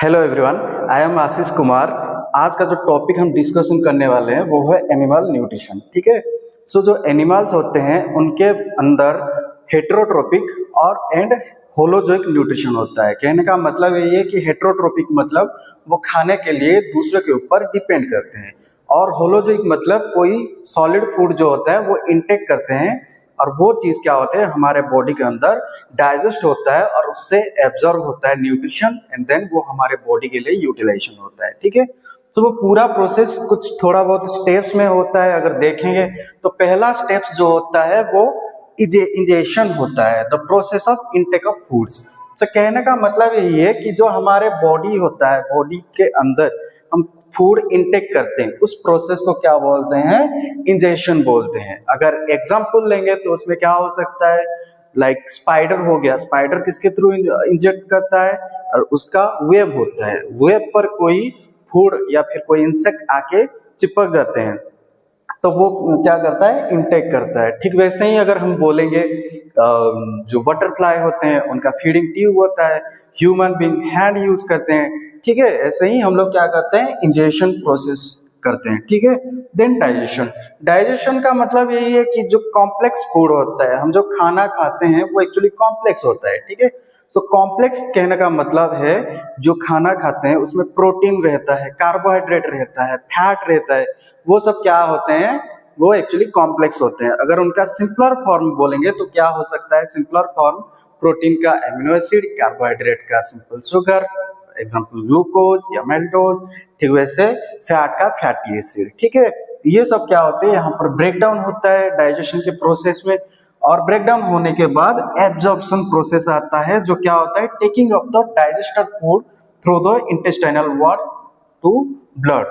Hello everyone, I am Ashish Kumar. आज का जो टॉपिक हम डिस्कशन करने वाले हैं वो है एनिमल न्यूट्रिशन। ठीक है। सो जो एनिमल्स होते हैं उनके अंदर हेटेरोट्रोपिक और एंड होलोजोइक न्यूट्रिशन होता है। कहने का मतलब ये है कि हेटेरोट्रोपिक मतलब वो खाने के लिए दूसरे के ऊपर डिपेंड करते हैं, और होलोजोइक मतलब कोई सॉलिड फूड जो होता है वो इनटेक करते हैं, और वो चीज क्या होता है हमारे बॉडी के अंदर डाइजेस्ट होता है और उससे एब्जॉर्ब होता है न्यूट्रिशन, एंड देन वो हमारे बॉडी के लिए यूटिलाइजेशन होता है। ठीक है। तो वो पूरा प्रोसेस कुछ थोड़ा बहुत स्टेप्स में होता है। अगर देखेंगे तो पहला स्टेप्स जो होता है वो इंजेशन होता है, the process of intake of foods. तो कहने का मतलब यही है कि जो हमारे बॉडी होता है, बॉडी के अंदर हम फूड इनटेक करते हैं, उस प्रोसेस को क्या बोलते हैं? इंजेशन बोलते हैं। अगर एग्जांपल लेंगे तो उसमें क्या हो सकता है, लाइक स्पाइडर हो गया। स्पाइडर किसके थ्रू इंजेक्ट करता है? और उसका वेब होता है, वेब पर कोई फूड या फिर कोई इंसेक्ट आके चिपक जाते हैं तो वो क्या करता है? इनटेक करता है। ठीक वैसे ही अगर हम बोलेंगे जो बटरफ्लाई होते हैं उनका फीडिंग ट्यूब होता है, ह्यूमन बीइंग हैंड यूज करते हैं। ठीक है। ऐसे ही हम लोग क्या करते हैं? इंजेशन प्रोसेस करते हैं। ठीक है। Then digestion. डाइजेशन का मतलब यही है कि जो कॉम्प्लेक्स फूड होता है, हम जो खाना खाते हैं वो एक्चुअली कॉम्प्लेक्स होता है। ठीक है। सो कॉम्प्लेक्स कहने का मतलब है जो खाना खाते हैं उसमें प्रोटीन रहता है, कार्बोहाइड्रेट रहता है, फैट रहता है, वो सब क्या होते हैं? वो एक्चुअली कॉम्प्लेक्स होते हैं। अगर उनका सिंपलर फॉर्म बोलेंगे तो क्या हो सकता है? सिंपलर फॉर्म प्रोटीन का एमिनो एसिड, कार्बोहाइड्रेट का सिंपल शुगर, एग्जाम्पल ग्लूकोज या मेल्टोज। ठीक वैसे फैट का फैटी एसिड। ठीक है। ये सब क्या होते हैं? यहाँ पर ब्रेकडाउन होता है डाइजेशन के प्रोसेस में, और ब्रेकडाउन होने के बाद एब्जॉर्प्शन प्रोसेस आता है, जो क्या होता है? Taking of the digested food through the intestinal wall to blood.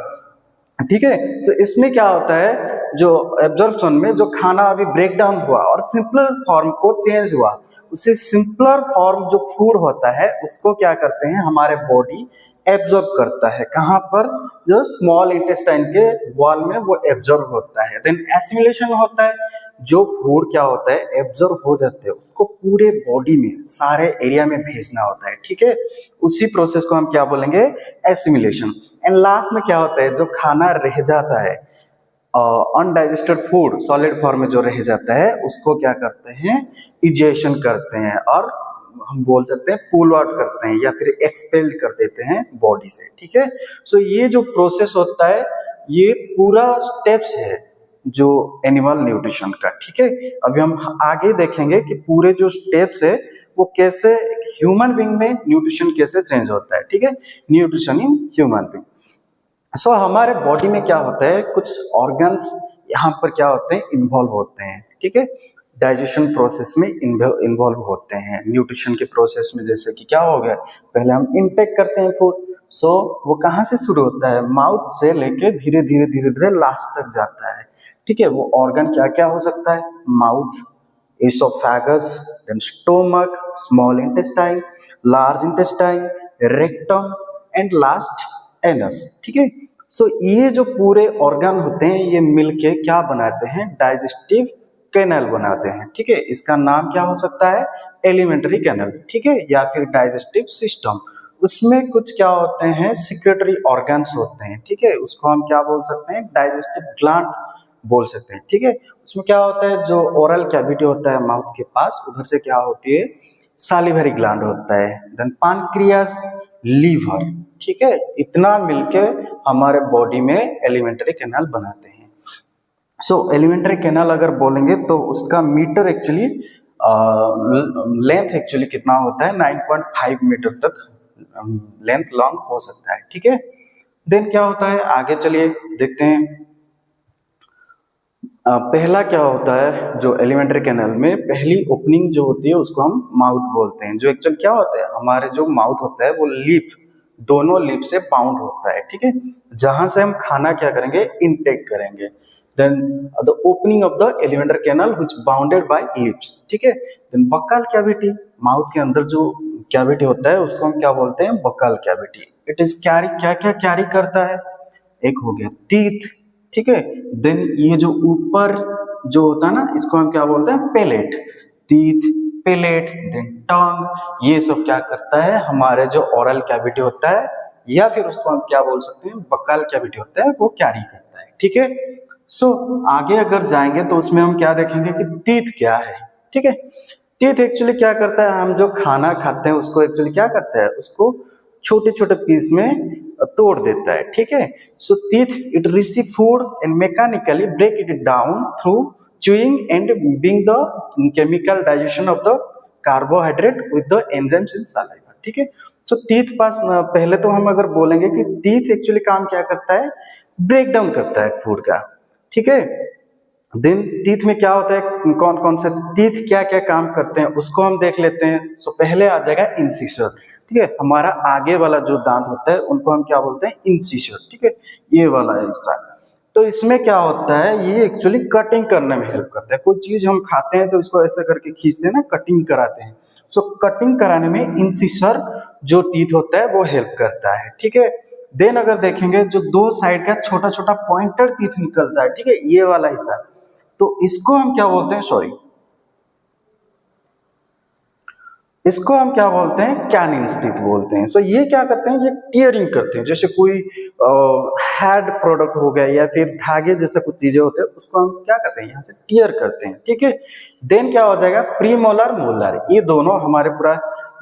ठीक है। तो इसमें क्या होता है, जो एब्जॉर्प्शन में जो खाना अभी ब्रेक डाउन हुआ और सिंपलर फॉर्म को चेंज हुआ, उसे सिंपलर फॉर्म जो फूड होता है उसको क्या करते हैं? हमारे बॉडी एब्जॉर्ब करता है। कहाँ पर? जो स्मॉल इंटेस्टाइन के वॉल में वो एब्जॉर्ब होता है। देन एसिमिलेशन होता है। जो फूड क्या होता है? एब्जॉर्ब हो जाते हैं, उसको पूरे बॉडी में सारे एरिया में भेजना होता है। ठीक है। उसी प्रोसेस को हम क्या बोलेंगे? एसिमिलेशन। एंड लास्ट में क्या होता है? जो खाना रह जाता है, अनडाइजेस्टेड फूड सॉलिड फॉर्म में जो रह जाता है उसको क्या करते हैं? इजेशन करते हैं, और हम बोल सकते हैं पुल आउट करते हैं या फिर एक्सपेल्ड कर देते हैं बॉडी से। ठीक है। सो ये जो प्रोसेस होता है ये पूरा स्टेप्स है जो एनिमल न्यूट्रिशन का। ठीक है। अभी हम आगे देखेंगे कि पूरे जो स्टेप्स है वो कैसे ह्यूमन बीइंग में न्यूट्रिशन कैसे चेंज होता है। ठीक है। Nutrition in human being. So हमारे बॉडी में क्या होता है? कुछ ऑर्गन्स यहाँ पर क्या होते हैं? इन्वॉल्व होते हैं। ठीक है। डाइजेशन प्रोसेस में इन्वॉल्व होते हैं न्यूट्रिशन के प्रोसेस में। जैसे कि क्या हो गया, पहले हम इनटेक करते हैं फूड। सो वो कहाँ से शुरू होता है? माउथ से लेके धीरे धीरे धीरे धीरे लास्ट तक जाता है। ठीक है। वो ऑर्गन क्या क्या हो सकता है? Mouth, oesophagus, then stomach, small intestine, large intestine, rectum, and last anus. ठीक है। सो ये जो पूरे ऑर्गन होते हैं ये मिलके क्या बनाते हैं? डाइजेस्टिव कैनल बनाते हैं। ठीक है। इसका नाम क्या हो सकता है? Alimentary canal. ठीक है। या फिर डाइजेस्टिव सिस्टम। उसमें कुछ क्या होते हैं? सिक्रेटरी ऑर्गन्स होते हैं। ठीक है। उसको हम क्या बोल सकते हैं? डाइजेस्टिव ग्लैंड बोल सकते हैं। ठीक है। उसमें क्या होता है? जो ओरल कैविटी होता है माउथ के पास, उधर से क्या होती है? सालिवरी ग्लैंड होता है, देन पानक्रियास, लीवर। ठीक है। इतना मिलके हमारे बॉडी में एलिमेंट्री कैनाल बनाते हैं। सो एलिमेंट्री कैनाल अगर बोलेंगे तो उसका मीटर एक्चुअली लेंथ एक्चुअली कितना होता है? 9.5 मीटर तक लेंथ लॉन्ग हो सकता है। ठीक है। देन क्या होता है? आगे चलिए देखते हैं। पहला क्या होता है? जो एलिमेंट्री कैनाल में पहली ओपनिंग जो होती है उसको हम माउथ बोलते हैं। जो एक्चुअल क्या होता है, हमारे जो माउथ होता है वो लिप, दोनों लिप से बाउंड होता है। ठीक है। जहां से हम खाना क्या करेंगे? इनटेक करेंगे। Then the opening of the alimentary canal which bounded by lips. ठीक है। देन बक्कल कैविटी, माउथ के अंदर जो कैविटी होता है उसको हम क्या बोलते हैं? Buccal cavity. It is carry, क्या क्या कैरी करता है? एक हो गया टीथ। ठीक है। देन ये जो ऊपर जो होता है ना, इसको हम क्या बोलते हैं? पेलेट। टीथ, पेलेट, देन टंग, ये सब क्या करता है? हमारे जो ओरल कैविटी होता है या फिर उसको हम क्या बोल सकते हैं, बकाल कैविटी होता है वो कैरी करता है। ठीक है, सो आगे अगर जाएंगे तो उसमें हम क्या देखेंगे कि टीथ क्या है। ठीक है, टीथ एक्चुअली क्या करता है, हम जो खाना खाते हैं उसको एक्चुअली क्या करता है, उसको छोटे छोटे पीस में तोड़ देता है। ठीक है, so teeth it receive food and mechanically break it down through chewing and being the chemical digestion of the carbohydrate with the enzymes in saliva। ठीक है, तो टीथ पास पहले तो हम अगर बोलेंगे कि टीथ एक्चुअली काम क्या करता है, ब्रेक डाउन करता है फूड का। ठीक है, देन टीथ में क्या होता है, कौन कौन से टीथ क्या क्या काम करते हैं उसको हम देख लेते हैं। सो पहले आ जाएगा इंसिसर। ठीक है, हमारा आगे वाला जो दांत होता है उनको हम क्या बोलते हैं, इंसिसर। ठीक है, ये वाला हिस्सा। तो इसमें क्या होता है, ये एक्चुअली कटिंग करने में हेल्प करता है। कोई चीज हम खाते हैं तो इसको ऐसे करके खींचते हैं ना, कटिंग कराते हैं। सो कटिंग कराने में इंसिसर जो टीथ होता है वो हेल्प करता है। ठीक है, देन अगर देखेंगे जो दो साइड का छोटा छोटा पॉइंटर टीथ निकलता है, ठीक है, ये वाला हिस्सा, तो इसको हम क्या बोलते हैं, इसको हम क्या बोलते हैं, कैनिन्स टीथ बोलते हैं। सो ये क्या करते हैं, ये टीयरिंग करते हैं। जैसे कोई हैड प्रोडक्ट हो गया या फिर धागे जैसे कुछ चीजें होते हैं, उसको हम क्या करते हैं, यहाँ से टीयर करते हैं। ठीक है, देन क्या हो जाएगा, प्रीमोलर मोलर, ये दोनों हमारे पूरा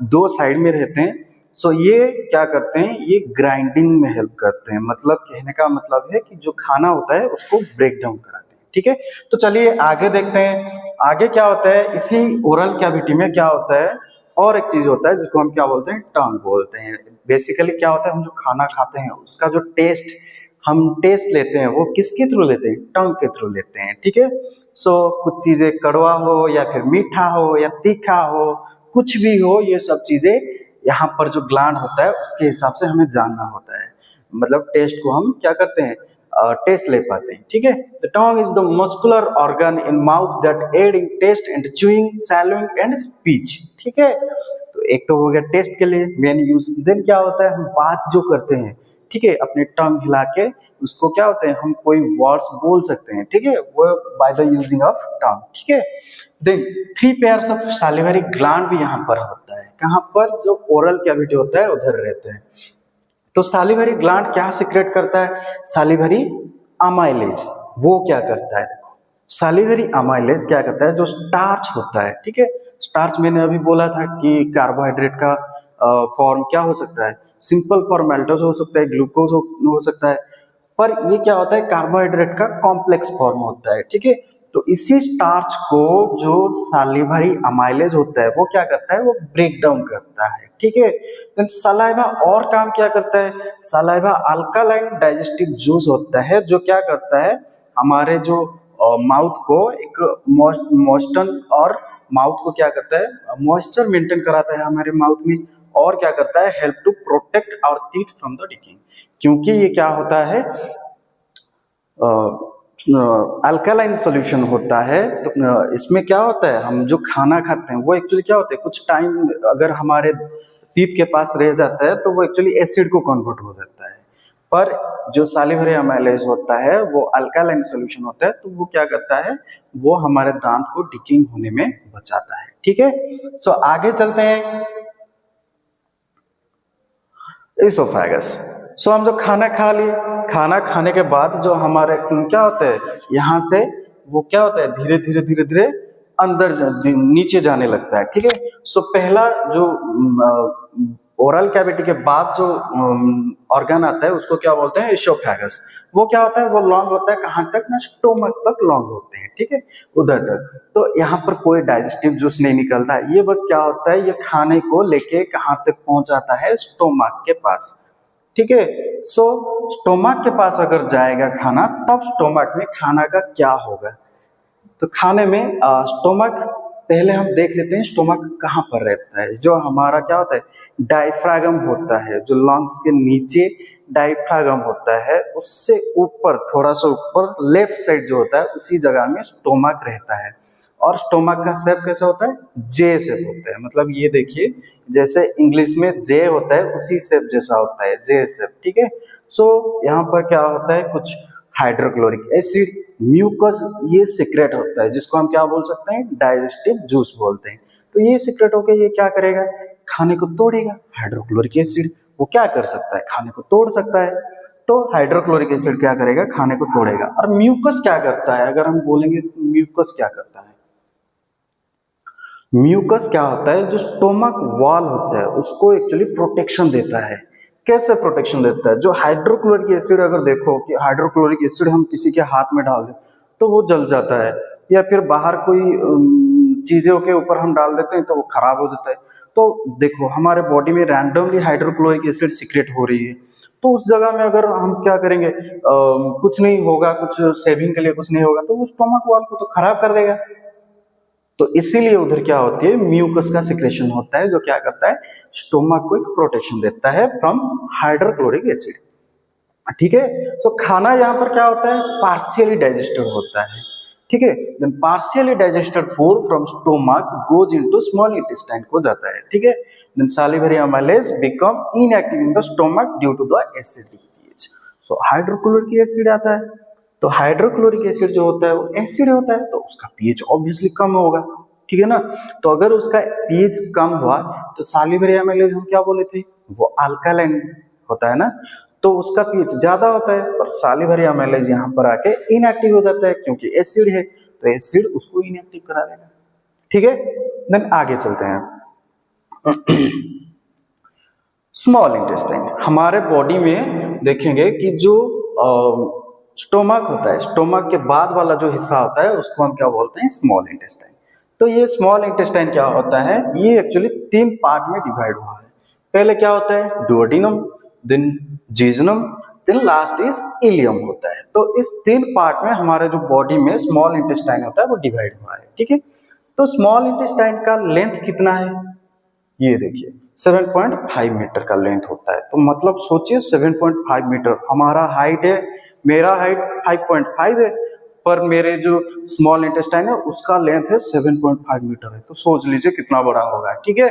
दो साइड में रहते हैं। सो ये क्या करते हैं, ये ग्राइंडिंग में हेल्प करते हैं। मतलब कहने का मतलब है कि जो खाना होता है उसको ब्रेक डाउन कराते हैं। ठीक है, तो चलिए आगे देखते हैं, आगे क्या होता है। इसी ओरल कैविटी में क्या होता है, और एक चीज होता है जिसको हम क्या बोलते हैं, टंग बोलते हैं। बेसिकली क्या होता है, हम जो खाना खाते हैं उसका जो टेस्ट हम टेस्ट लेते हैं वो किसके थ्रू लेते हैं, टंग के थ्रू लेते हैं। ठीक है, सो कुछ चीजें कड़वा हो या फिर मीठा हो या तीखा हो, कुछ भी हो, ये सब चीजें यहाँ पर जो ग्लैंड होता है उसके हिसाब से हमें जानना होता है। मतलब टेस्ट को हम क्या करते हैं, टेस्ट ले पाते हैं। ठीक है, the tongue is the muscular organ in mouth that aid in taste and chewing, salivating and speech. ठीक है, तो एक तो हो गया टेस्ट के लिए मेन यूज। देन क्या होता है, हम बात जो करते हैं, ठीक है, अपने टंग हिला के उसको क्या होता है, हम कोई वर्ड्स बोल सकते हैं। ठीक है, वो by the using of tongue. ठीक है, then 3 pairs of salivary gland भी यहाँ पर होता है। कहाँ पर, जो ओरल कैविटी होता है उधर रहते हैं। तो सैलिवरी ग्लैंड क्या सीक्रेट करता है, सैलिवरी अमाइलेज, वो क्या करता है, देखो सैलिवरी अमाइलेज क्या करता है, जो स्टार्च होता है। ठीक है, स्टार्च मैंने अभी बोला था कि कार्बोहाइड्रेट का फॉर्म क्या हो सकता है, सिंपल फॉर्म मैल्टोज हो सकता है, ग्लूकोज हो सकता है, पर ये क्या होता है, कार्बोहाइड्रेट का कॉम्प्लेक्स फॉर्म होता है। ठीक है, तो इसी स्टार्च को जो सैलिवरी अमाइलेज होता है वो क्या करता है, वो ब्रेक डाउन करता है। ठीक है, तो सलाइवा और काम क्या करता है, सलाइवा अल्कालाइन डाइजेस्टिव जूस होता है, जो क्या करता है, हमारे जो माउथ को एक मॉइस्चर और माउथ को क्या करता है, मॉइस्चर मेंटेन कराता है हमारे माउथ में, और क्या करता है, help to protect our teeth from the decaying. क्योंकि ये क्या होता है, अल्कालाइन सॉल्यूशन होता है। तो इसमें क्या होता है, हम जो खाना खाते हैं वो एक्चुअली क्या होता है, कुछ टाइम अगर हमारे टीथ के पास रह जाता है तो वो एक्चुअली एसिड को कन्वर्ट हो जाता है। पर जो सैलिवरी अमाइलेज होता है वो अल्कालाइन सॉल्यूशन होता है, तो वो क्या करता है, वो हमारे दांत को डिकिंग होने में बचाता है। ठीक है, सो आगे चलते हैं, इसोफेगस। सो हम जो खाना खा लिए, खाना खाने के बाद जो हमारे क्या होता है, यहाँ से वो क्या होता है, धीरे धीरे धीरे धीरे अंदर नीचे जाने लगता है। ठीक है, सो पहला जो ओरल कैविटी के बाद जो ऑर्गन आता है उसको क्या बोलते हैं, इसोफेगस। वो क्या होता है, वो लॉन्ग होता है, कहाँ तक ना, स्टोमक तक लॉन्ग होते हैं। ठीक है, उधर तक। तो यहाँ पर कोई डाइजेस्टिव जूस नहीं निकलता है, ये बस क्या होता है, ये खाने को लेके कहाँ तक पहुंच जाता है, स्टोमक के पास। ठीक है, सो स्टोमक के पास अगर जाएगा खाना, तब स्टोमक में खाना का क्या होगा, तो खाने में स्टोमक, पहले हम देख लेते हैं स्टोमक कहाँ पर रहता है। जो हमारा क्या होता है, डायफ्रागम होता है, जो लंग्स के नीचे डायफ्रागम होता है, उससे ऊपर थोड़ा सा ऊपर लेफ्ट साइड जो होता है उसी जगह में स्टोमक रहता है। और स्टोमक का शेप कैसा होता है, जे शेप होता है। मतलब ये देखिए, जैसे इंग्लिश में जे होता है उसी शेप जैसा होता है, जे शेप। ठीक है, सो यहाँ पर क्या होता है, कुछ हाइड्रोक्लोरिक एसिड, म्यूकस, ये सीक्रेट होता है, जिसको हम क्या बोल सकते हैं, डाइजेस्टिव जूस बोलते हैं। तो ये सीक्रेट होकर ये क्या करेगा, खाने को तोड़ेगा, हाइड्रोक्लोरिक एसिड वो क्या कर सकता है, खाने को तोड़ सकता है। तो हाइड्रोक्लोरिक एसिड क्या करेगा, खाने को तोड़ेगा। और म्यूकस क्या करता है, अगर हम बोलेंगे म्यूकस क्या करता है, म्यूकस क्या होता है, जो स्टोमक वॉल होता है उसको एक्चुअली प्रोटेक्शन देता है। कैसे प्रोटेक्शन देता है, जो हाइड्रोक्लोरिक एसिड, अगर देखो कि हाइड्रोक्लोरिक एसिड हम किसी के हाथ में डाल दें तो वो जल जाता है, या फिर बाहर कोई चीजों के ऊपर हम डाल देते हैं तो वो खराब हो जाता है। तो देखो हमारे बॉडी में रैंडमली हाइड्रोक्लोरिक एसिड सीक्रेट हो रही है, तो उस जगह में अगर हम क्या करेंगे, कुछ नहीं होगा, कुछ सेविंग के लिए कुछ नहीं होगा, तो वो स्टोमक वॉल को तो खराब कर देगा। तो इसीलिए उधर क्या होती है, म्यूकस का सिक्रेशन होता है, जो क्या करता है, स्टोमक को एक प्रोटेक्शन देता है फ्रॉम हाइड्रोक्लोरिक एसिड। ठीक है। सो खाना यहाँ पर क्या होता है, पार्शियली डाइजेस्टेड होता है। ठीक है। Then partially digested food from stomach goes into small intestine को जाता है। ठीक है। Then salivary amylase become inactive in the stomach due to the acidic pH. So hydrochloric acid आता है, तो हाइड्रोक्लोरिक एसिड जो होता है वो एसिड होता है, तो उसका पीएच ऑब्वियसली कम होगा। ठीक है ना। तो अगर उसका पीएच कम हुआ तो सैलिवरी अमाइलेज हम क्या बोले थे, वो अल्कालाइन होता है ना, तो उसका पीएच ज्यादा होता है, पर सैलिवरी अमाइलेज यहाँ पर आके इनएक्टिव हो जाता है, क्योंकि एसिड है तो एसिड उसको इनएक्टिव करा देगा। ठीक है। देन आगे चलते हैं। स्मॉल इंटेस्टाइन, हमारे बॉडी में देखेंगे कि जो स्टोमक होता है, स्टोमक के बाद वाला जो हिस्सा होता है उसको हम क्या बोलते हैं, स्मॉल इंटेस्टाइन। तो ये स्मॉल इंटेस्टाइन क्या होता है, ये एक्चुअली 3 पार्ट में डिवाइड हुआ है। पहले क्या होता है, duodenum, then jejunum, then last is ileum होता है। तो इस 3 पार्ट में हमारे जो बॉडी में स्मॉल इंटेस्टाइन होता है वो डिवाइड हुआ है। ठीक है। तो स्मॉल इंटेस्टाइन का लेंथ कितना है, ये देखिए 7.5 मीटर का लेंथ होता है। तो मतलब सोचिए 7.5 मीटर, हमारा हाइट है, मेरा हाइट 5.5 है, पर मेरे जो स्मॉल इंटेस्टाइन है उसका लेंथ है 7.5 मीटर है। तो सोच लीजिए कितना बड़ा होगा। ठीक है।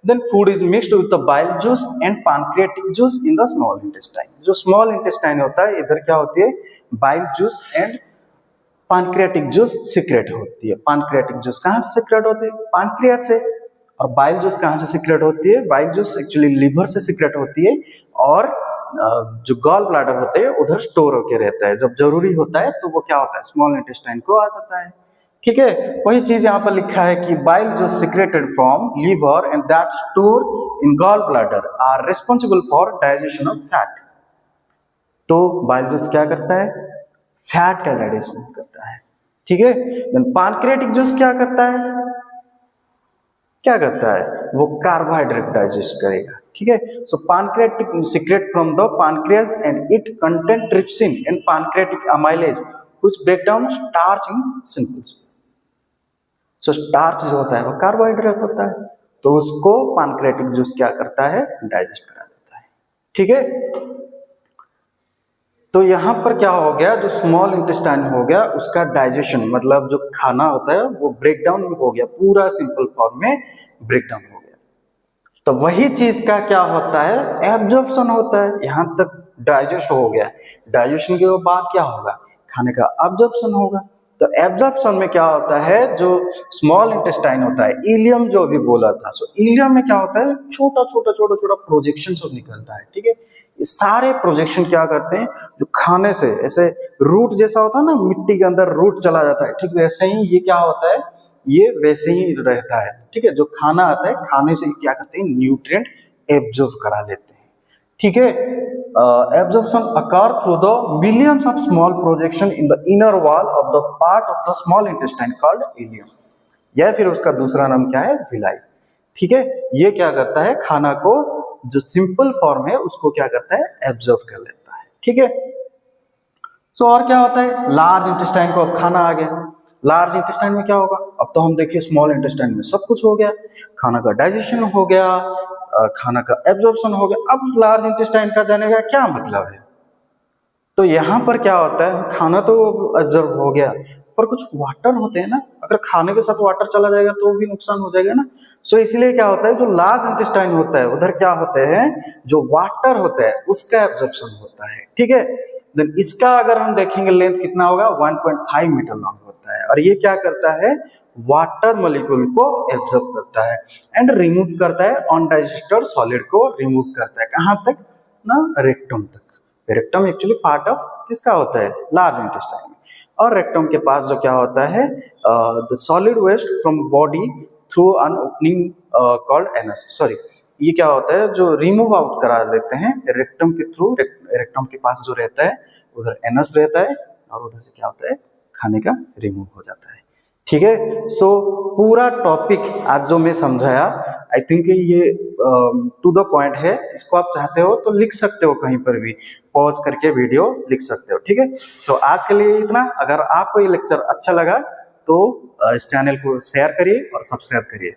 Then food is mixed with the bile juice and pancreatic juice in the small intestine. जो स्मॉल इंटेस्टाइन होता है इधर क्या होती है, bile juice and pancreatic juice secrete होती है। पैनक्रियाटिक जूस कहाँ से सीक्रेट होती है, पैनक्रियाज से। और बाइल जूस कहाँ से सीक्रेट होती है, बाइल जूस एक्चुअली लिवर से सीक्रेट होती है, और जो गॉल ब्लैडर होते हैं उधर स्टोर होके रहता है। जब जरूरी होता है तो वो क्या होता है, स्मॉल इंटेस्टाइन को आ जाता है। ठीक है। वही चीज यहाँ पर लिखा है कि bile juice secreted from liver and that store in gall bladder are responsible for digestion of fat. तो बाइल जूस क्या करता है, फैट का डाइजेशन करता है। ठीक है। देन पैनक्रियाटिक जूस क्या करता है, क्या करता है, वो कार्बोहाइड्रेट डाइजेस्ट करेगा। ठीक है। So pancreatic secret from the pancreas and it contain trypsin and pancreatic amylase which break down starch in simple. So starch जो होता है वो कार्बोहाइड्रेट होता है, तो उसको पैनक्रियाटिक जूस क्या करता है, डाइजेस्ट करा देता है। ठीक है। तो यहाँ पर क्या हो गया, जो स्मॉल इंटेस्टाइन हो गया उसका डाइजेशन, मतलब जो खाना होता है वो ब्रेक डाउन हो गया, पूरा सिंपल फॉर्म में ब्रेक डाउन हो गया। तो वही चीज का क्या होता है, एब्जॉर्प्शन होता है। यहाँ तक डाइजेस्ट हो गया, डाइजेशन के बाद क्या होगा, खाने का एब्जॉर्प्शन होगा। तो एब्जॉर्प्शन में क्या होता है, जो स्मॉल इंटेस्टाइन होता है, इलियम जो भी बोला था, सो इलियम में क्या होता है, छोटा छोटा छोटा छोटा प्रोजेक्शन सब निकलता है। ठीक है। ये सारे प्रोजेक्शन क्या करते हैं, जो खाने से ऐसे रूट जैसा होता है ना, मिट्टी के अंदर रूट चला जाता है, ठीक वैसे ही ये क्या होता है, ये वैसे ही रहता है। ठीक है। जो खाना आता है, खाने से क्या करते हैं, न्यूट्रिएंट एब्जॉर्ब करा लेते हैं। ठीक है। Absorption occur through the millions of small projection in the inner wall of the part of the small intestine called ileum, या फिर उसका दूसरा नाम क्या है, विलाई। ठीक है। ये क्या करता है, खाना को जो सिंपल फॉर्म है उसको क्या करता है, एब्जॉर्ब कर लेता है। ठीक है। सो और क्या होता है, लार्ज इंटेस्टाइन को अब खाना आ गया। लार्ज इंटेस्टाइन में क्या होगा, अब तो हम देखिए स्मॉल इंटेस्टाइन में सब कुछ हो गया, खाना का डाइजेशन हो गया, खाना का एब्जॉर्प्शन हो गया। अब लार्ज इंटेस्टाइन का जाने का क्या मतलब है, तो यहाँ पर क्या होता है, खाना तो एब्जॉर्ब हो गया, पर कुछ वाटर होते हैं ना, अगर खाने के साथ वाटर चला जाएगा तो भी नुकसान हो जाएगा ना। सो इसलिए क्या होता है, जो लार्ज इंटेस्टाइन होता है उधर क्या होते हैं, जो वाटर होता है उसका एब्जॉर्प्शन होता है। ठीक है। देन इसका अगर हम देखेंगे लेंथ कितना होगा, 1.5 मीटर लॉन्ग होता है, और ये क्या करता है, वाटर मॉलिक्यूल को एब्जॉर्ब करता है एंड रिमूव करता है अनडाइजेस्टेड सॉलिड को रिमूव करता है। कहाँ तक ना, रेक्टम तक। रेक्टम एक्चुअली पार्ट ऑफ किसका होता है, लार्ज इंटेस्टाइन में। और रेक्टम के पास जो क्या होता है, the solid waste from body through an opening called anus, sorry ये क्या होता है, जो रिमूव आउट करा देते हैं रेक्टम के थ्रू। रेक्टम के पास जो रहता है उधर एनस रहता है और उधर से क्या होता है, खाने का रिमूव हो जाता है। ठीक है, सो पूरा टॉपिक आज जो मैं समझाया, आई थिंक ये टू द पॉइंट है। इसको आप चाहते हो तो लिख सकते हो, कहीं पर भी पॉज करके वीडियो लिख सकते हो। ठीक है, तो आज के लिए इतना। अगर आपको ये लेक्चर अच्छा लगा तो इस चैनल को शेयर करिए और सब्सक्राइब करिए।